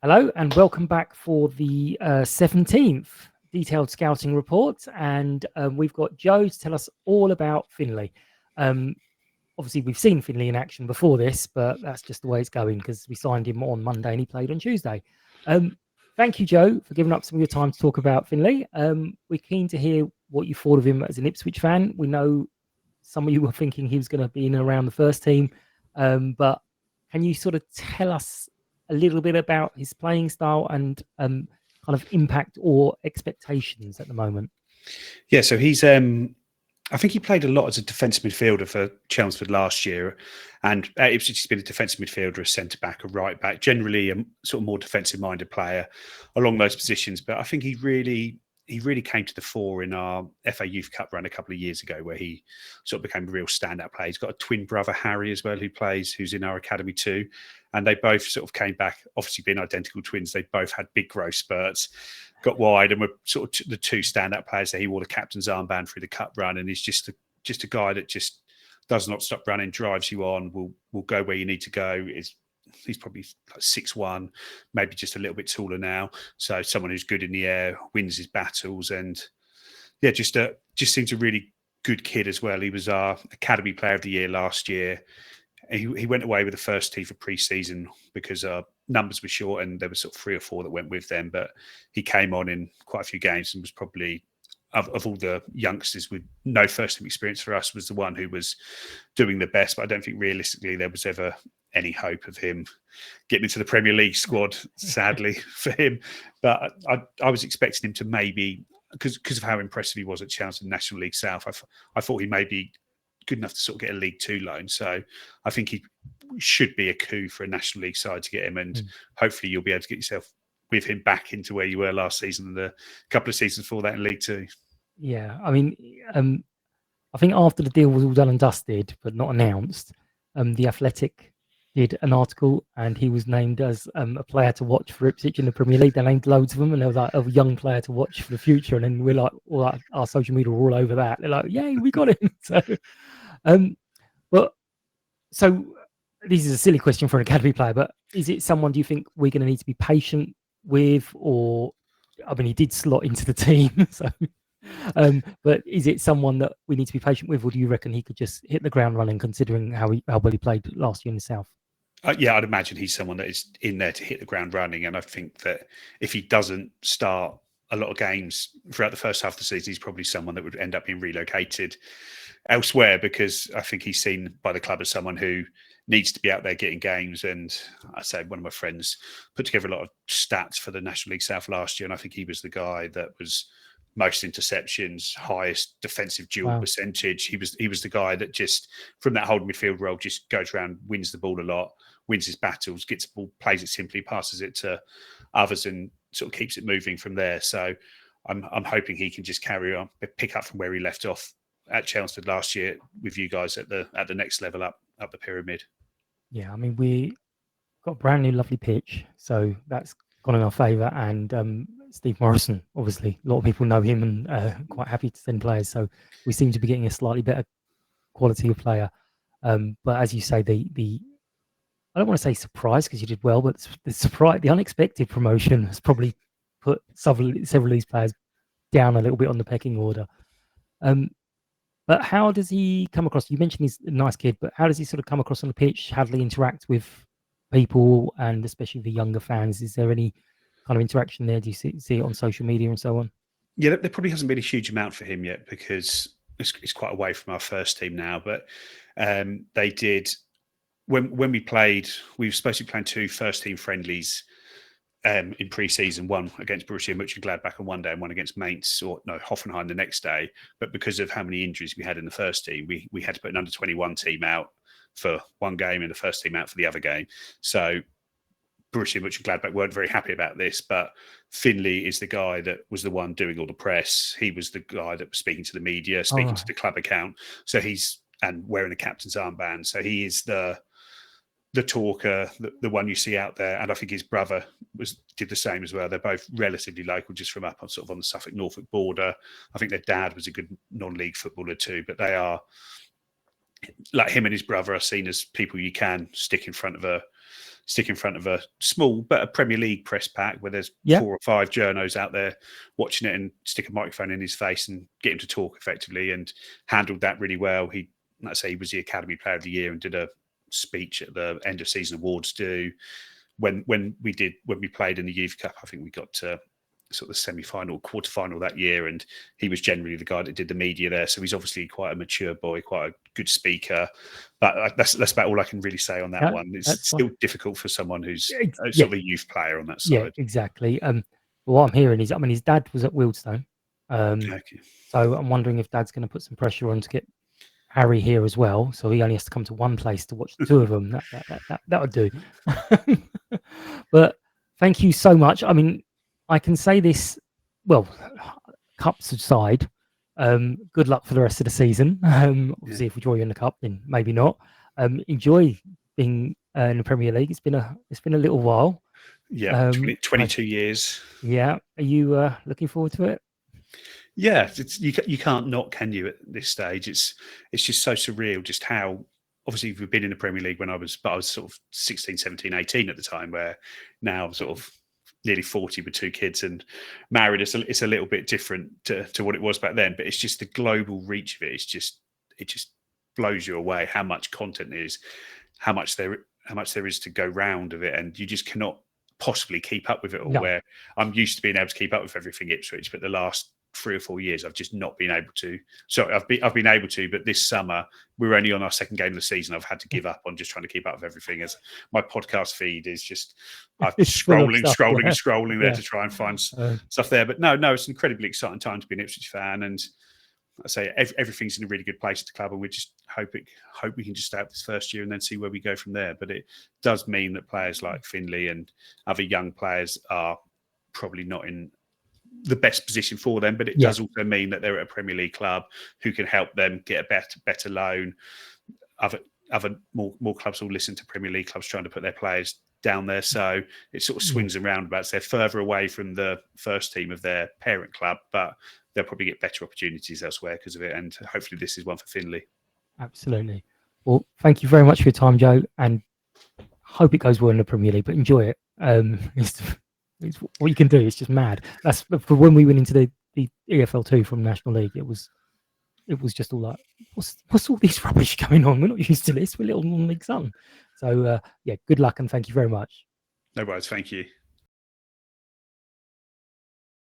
Hello and welcome back for the 17th detailed scouting report. And we've got Joe to tell us all about Finley. Obviously, we've seen Finley in action before this, but that's just the way it's going because we signed him on Monday and he played on Tuesday. Thank you, Joe, for giving up some of your time to talk about Finley. We're keen to hear what you thought of him as an Ipswich fan. We know some of you were thinking he was going to be in and around the first team, but can you sort of tell us a little bit about his playing style and kind of impact or expectations at the moment? Yeah, so he's I think he played a lot as a defensive midfielder for Chelmsford last year, and at Ipswich he's been a defensive midfielder, a centre back, a right back, generally a sort of more defensive minded player along those positions. But I think he really came to the fore in our FA Youth Cup run a couple of years ago, where he sort of became a real standout player. He's got a twin brother, Harry, as well, who's in our academy too. And they both sort of came back, obviously being identical twins. They both had big growth spurts, got wide, and were sort of the two standout players there. He wore the captain's armband through the cup run, and he's just a guy that just does not stop running, drives you on, will go where you need to go. He's probably like 6'1", maybe just a little bit taller now. So someone who's good in the air, wins his battles, and yeah, just seems a really good kid as well. He was our Academy Player of the Year last year. He went away with the first team for pre-season because numbers were short and there were sort of 3 or 4 that went with them. But he came on in quite a few games and was probably, of all the youngsters with no first team experience for us, was the one who was doing the best. But I don't think realistically there was ever any hope of him getting into the Premier League squad, sadly for him. But I was expecting him to maybe, because of how impressive he was at Chelmsford National League South, I thought he may be good enough to sort of get a League Two loan. So I think he should be a coup for a National League side to get him, and hopefully you'll be able to get yourself with him back into where you were last season and the couple of seasons before that in League Two. Yeah, I mean, I think after the deal was all done and dusted, but not announced, The Athletic did an article and he was named as a player to watch for Ipswich in the Premier League. They named loads of them and there was like a young player to watch for the future. And then we're like, our social media were all over that. They're like, yay, we got him. So this is a silly question for an academy player, but is it someone do you think we're going to need to be patient with? Or, I mean, he did slot into the team, so... but is it someone that we need to be patient with, or do you reckon he could just hit the ground running, considering how well he played last year in the South? Yeah, I'd imagine he's someone that is in there to hit the ground running, and I think that if he doesn't start a lot of games throughout the first half of the season, he's probably someone that would end up being relocated elsewhere, because I think he's seen by the club as someone who needs to be out there getting games. And I say one of my friends put together a lot of stats for the National League South last year, and I think he was the guy that was most interceptions, highest defensive duel percentage. He was the guy that just, from that holding midfield role, just goes around, wins the ball a lot, wins his battles, gets the ball, plays it simply, passes it to others, and sort of keeps it moving from there. So I'm hoping he can just carry on, pick up from where he left off at Chelmsford last year with you guys at the next level up the pyramid. Yeah, I mean, we got a brand new lovely pitch, so that's gone in our favour. And Steve Morrison, obviously, a lot of people know him and quite happy to send players. So we seem to be getting a slightly better quality of player. But as you say, the I don't want to say surprise because you did well, but the unexpected promotion has probably put several of these players down a little bit on the pecking order. But how does he come across? You mentioned he's a nice kid, but how does he sort of come across on the pitch? How do they interact with people, and especially the younger fans? Is there any kind of interaction there? Do you see it on social media and so on? Yeah, there probably hasn't been a huge amount for him yet because it's quite away from our first team now. But they did, when we played, we were supposed to be playing 2 first team friendlies in pre-season, one against Borussia Mönchengladbach on one day and one against Hoffenheim the next day. But because of how many injuries we had in the first team, we had to put an under-21 team out for one game and the first team out for the other game. So Borussia Mönchengladbach weren't very happy about this, but Finley is the guy that was the one doing all the press. He was the guy that was speaking to the media, speaking to the club account. So and wearing the captain's armband. So he is the talker, the one you see out there. And I think his brother did the same as well. They're both relatively local, just from up on sort of on the Suffolk-Norfolk border. I think their dad was a good non-league footballer too, but they are like him and his brother are seen as people you can stick in front of a small but a Premier League press pack where there's 4 or 5 journos out there watching it, and stick a microphone in his face and get him to talk effectively, and handled that really well. He was the Academy Player of the Year and did a speech at the end of season awards due. When we played in the Youth Cup, I think we got to sort of the semi-final, quarter-final that year, and he was generally the guy that did the media there. So he's obviously quite a mature boy, quite a good speaker. But that's about all I can really say on that one. It's still difficult for someone who's sort of a youth player on that side. Yeah, exactly. What I'm hearing is, his dad was at Wealdstone. So I'm wondering if Dad's going to put some pressure on to get Harry here as well, so he only has to come to one place to watch the 2 of them. That would do. But thank you so much. I mean, I can say this, well, cups aside, good luck for the rest of the season. Obviously, if we draw you in the cup, then maybe not. Enjoy being in the Premier League. It's been a little while. Yeah, 22 years. Yeah, are you looking forward to it? Yeah, you can't not, can you, at this stage? It's just so surreal just how, obviously we've been in the Premier League when I was sort of 16, 17, 18 at the time, where now I'm sort of nearly 40 with 2 kids and married. It's a little bit different to what it was back then, but it's just the global reach of it. It just blows you away how much content there is, how much there is to go round of it, and you just cannot possibly keep up with it all. No. Where I'm used to being able to keep up with everything Ipswich, but the last 3 or 4 years I've just not been able to. So I've been able to, but this summer we're only on our second game of the season. I've had to give up on just trying to keep up with everything, as my podcast feed is just scrolling there to try and find stuff there. But no, it's an incredibly exciting time to be an Ipswich fan, and I say everything's in a really good place at the club, and we just hope we can just stay up this first year and then see where we go from there. But it does mean that players like Finley and other young players are probably not in the best position for them, but it does also mean that they're at a Premier League club who can help them get a better loan. Other more clubs will listen to Premier League clubs trying to put their players down there, so it sort of swings and roundabouts. They're further away from the first team of their parent club, but they'll probably get better opportunities elsewhere because of it, and hopefully this is one for Finley. Absolutely. Well, thank you very much for your time, Joe, and hope it goes well in the Premier League, but enjoy it. It's what you can do. It's just mad. That's for when we went into the EFL2 from National League. It was just all like, what's all this rubbish going on? We're not used to this. We're little non-league Sutton. So good luck and thank you very much. No worries. Thank you.